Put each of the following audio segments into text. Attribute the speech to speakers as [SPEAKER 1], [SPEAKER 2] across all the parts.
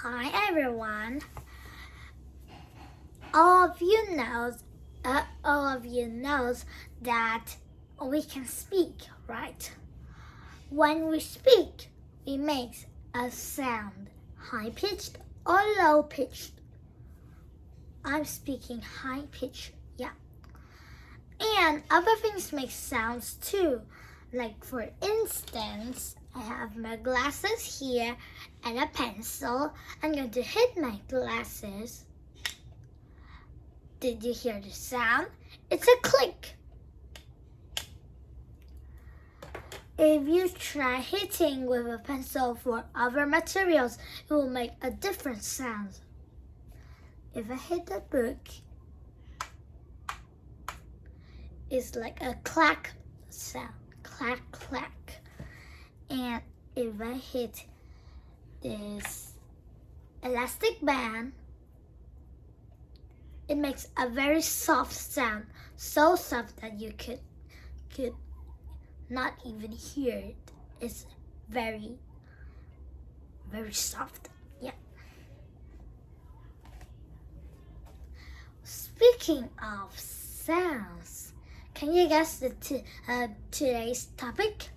[SPEAKER 1] Hi everyone. All of you knows that we can speak, right? When we speak, we make a sound, high-pitched or low-pitched. I'm speaking high-pitched, yeah. And other things make sounds too. Like for instance, I have my glasses here and a pencil. I'm going to hit my glasses. Did you hear the sound? It's a click. If you try hitting with a pencil for other materials, it will make a different sound. If I hit a book, it's like a clack sound. Clack, clack. And if I hit this elastic band, it makes a very soft sound, so soft that you could not even hear it. It's very, very soft. Yeah. Speaking of sounds, can you guess today's topic?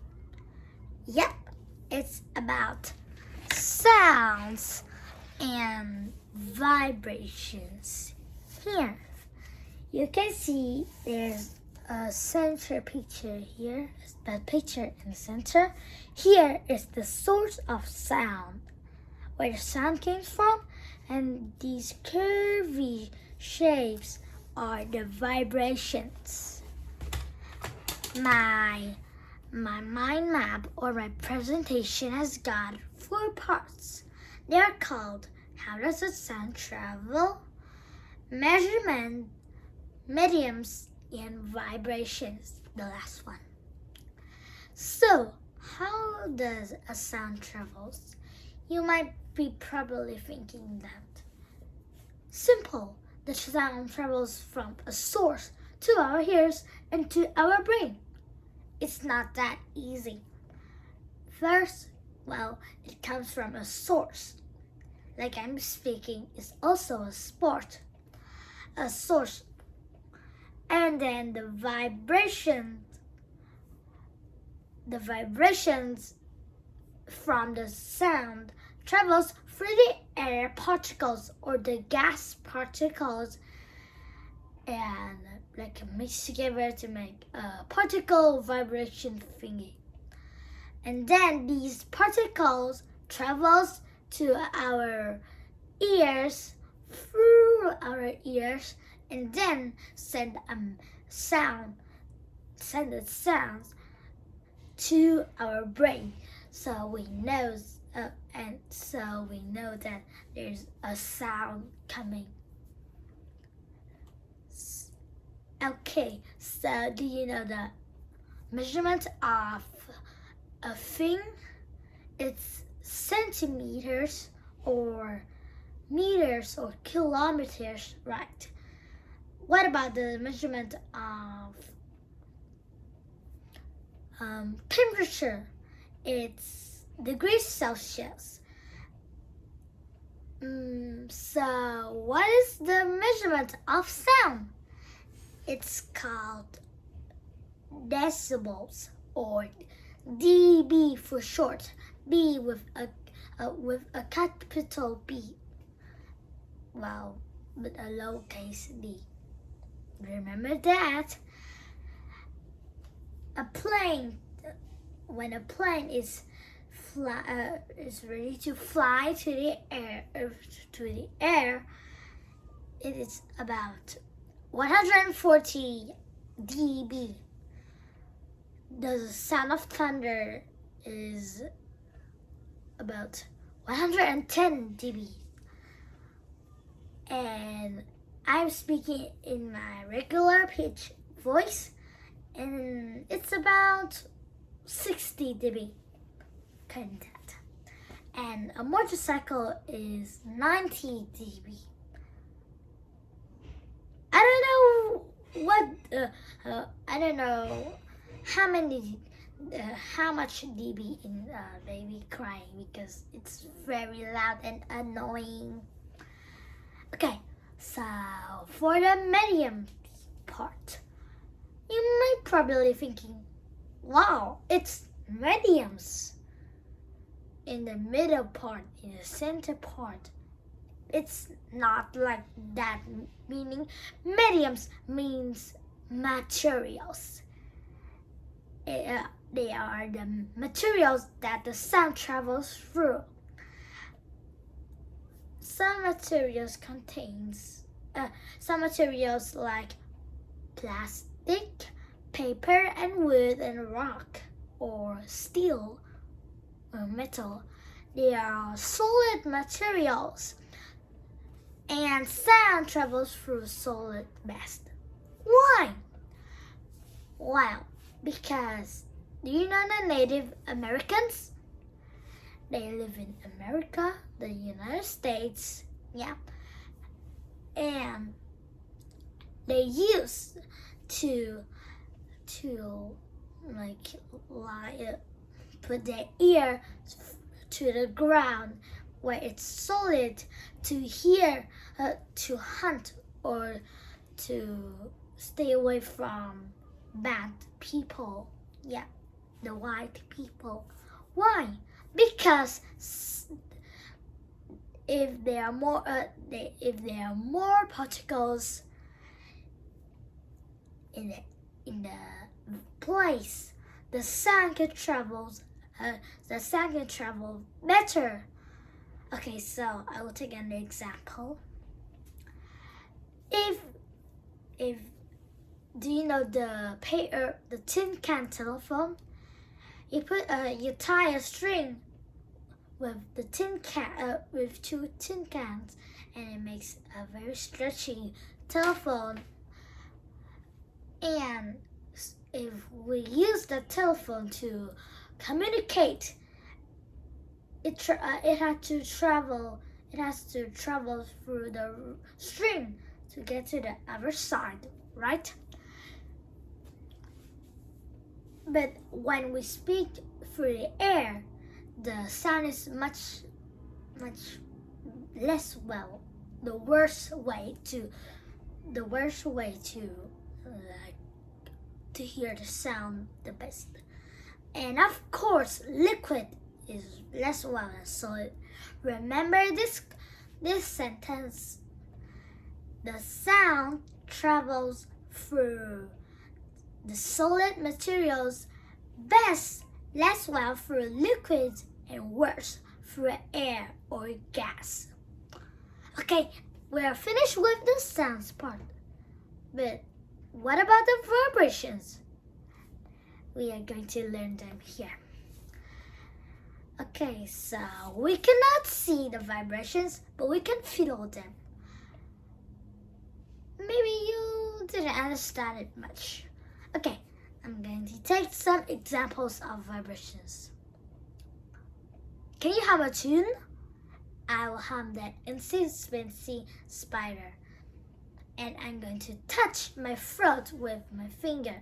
[SPEAKER 1] Yep, it's about sounds and vibrations. Here, you can see there's a center picture here. It's the picture in the center. Here is the source of sound, where the sound came from, and these curvy shapes are the vibrations. My mind map or my presentation has got 4 parts. They are called how does the sound travel, measurement, mediums, and vibrations, the last one. So, how does a sound travels? You might be probably thinking that. Simple. The sound travels from a source to our ears and to our brain. It's not that easy. First, it comes from a source. Like I'm speaking is also a sport. A source. And then the vibrations from the sound travels through the air particles or the gas particles and mix together to make a particle vibration thingy. And then these particles travels to our ears, through our ears, and then send the sounds to our brain. So we know that there's a sound coming. Okay, so do you know the measurement of a thing? It's centimeters or meters or kilometers, right? What about the measurement of temperature? It's degrees Celsius. So what is the measurement of sound? It's called decibels, or dB for short. B with a capital B. With a lowercase d. Remember that. When a plane is ready to fly to the air, it is about 140 dB. The sound of thunder is about 110 dB. And I'm speaking in my regular pitch voice, and it's about 60 dB. Kind of that. And a motorcycle is 90 dB. I don't know how many how much dB in baby crying because it's very loud and annoying. Okay, so for the medium part, you might probably thinking, wow, it's mediums. In the middle part, in the center part, it's not like that, meaning mediums means materials. They are the materials that the sound travels through. Some materials like plastic, paper and wood and rock or steel or metal. They are solid materials and sound travels through solid best. Why? Well, because do you know the Native Americans? They live in America, the United States, yeah. And they used to put their ear to the ground where it's solid to hear, to hunt or to stay away from bad people. Yeah, the white people. Why? Because if there are more particles in the place, the sound can travel better. Okay, so I will take an example. If do you know the tin can telephone? You tie a string with the tin can with two tin cans, and it makes a very stretchy telephone. And if we use the telephone to communicate, it has to travel through the string to get to the other side, right? But when we speak through the air, the sound is much less well. The worst way to hear the sound the best. And of course, liquid is less well than solid. Remember this sentence. The sound travels through the solid materials best, less well through liquids, and worse through air or gas. Okay, we are finished with the sounds part. But what about the vibrations? We are going to learn them here. Okay, so we cannot see the vibrations, but we can feel them. Maybe you didn't understand it much. Okay, I'm going to take some examples of vibrations. Can you hum a tune? I will hum that Incy Spider. And I'm going to touch my throat with my finger.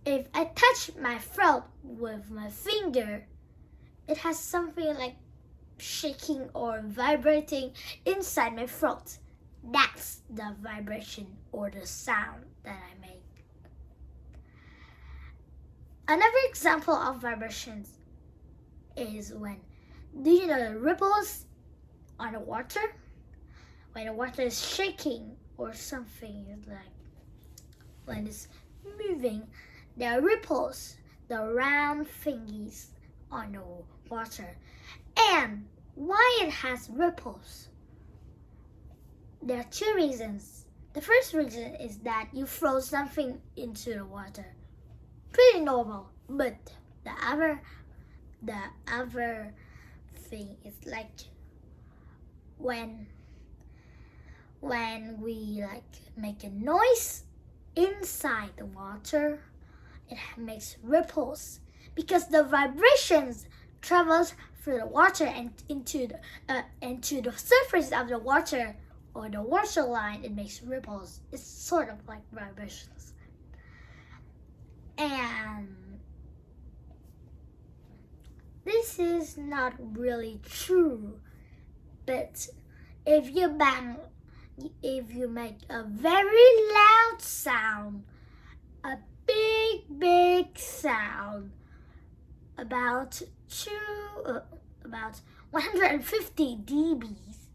[SPEAKER 1] If I touch my throat with my finger, it has something like shaking or vibrating inside my throat. That's the vibration or the sound that I make. Another example of vibrations is when, do you know the ripples on the water? When the water is shaking or something, like when it's moving, there are ripples, the round thingies on the water. And why it has ripples? There are two reasons. The first reason is that you throw something into the water. Pretty normal, but the other thing is like when we make a noise inside the water, it makes ripples because the vibrations travels through the water and into the surface of the water or the waterline, it makes ripples. It's sort of like vibrations. And this is not really true, but if you make a very loud sound, a big sound, about 150 dBs,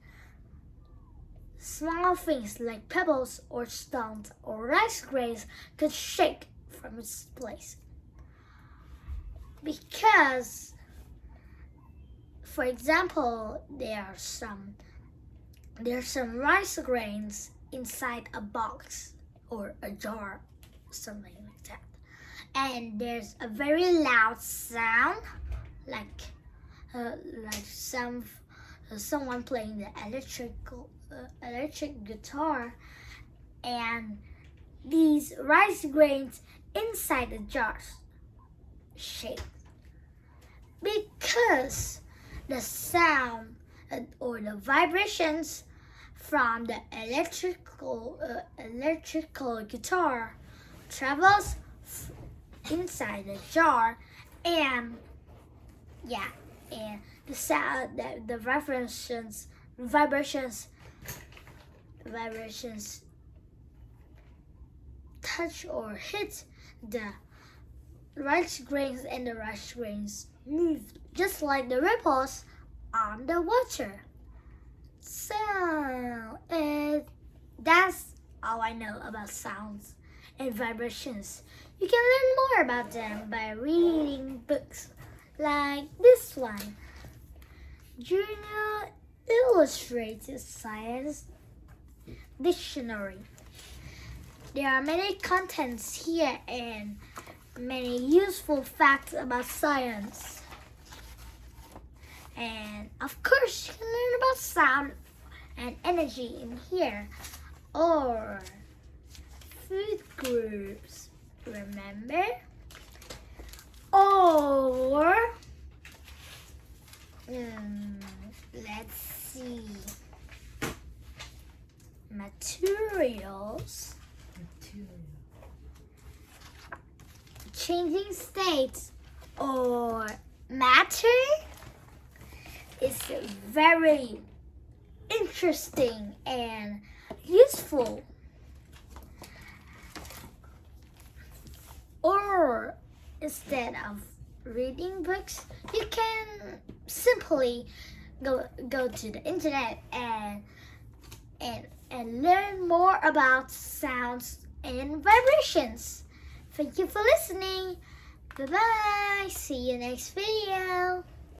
[SPEAKER 1] small things like pebbles or stones or rice grains could shake from its place. Because, for example, there are some rice grains inside a box or a jar, something like that. And there's a very loud sound, like someone playing the electric guitar, and these rice grains inside the jars shake because the sound or the vibrations from the electrical guitar travels inside the jar, and the sound, the vibrations touch or hit the rice grains, and the rice grains move just like the ripples on the water. So that's all I know about sounds and vibrations. You can learn more about them by reading books like this one, Junior Illustrated Science Dictionary. There are many contents here and many useful facts about science. And of course, you can learn about sound and energy in here, or food groups, remember? Or let's see, materials, changing states, or matter is very interesting and useful. Or instead of reading books, you can simply go to the internet and learn more about sounds and vibrations. Thank you for listening. Bye bye. See you next video.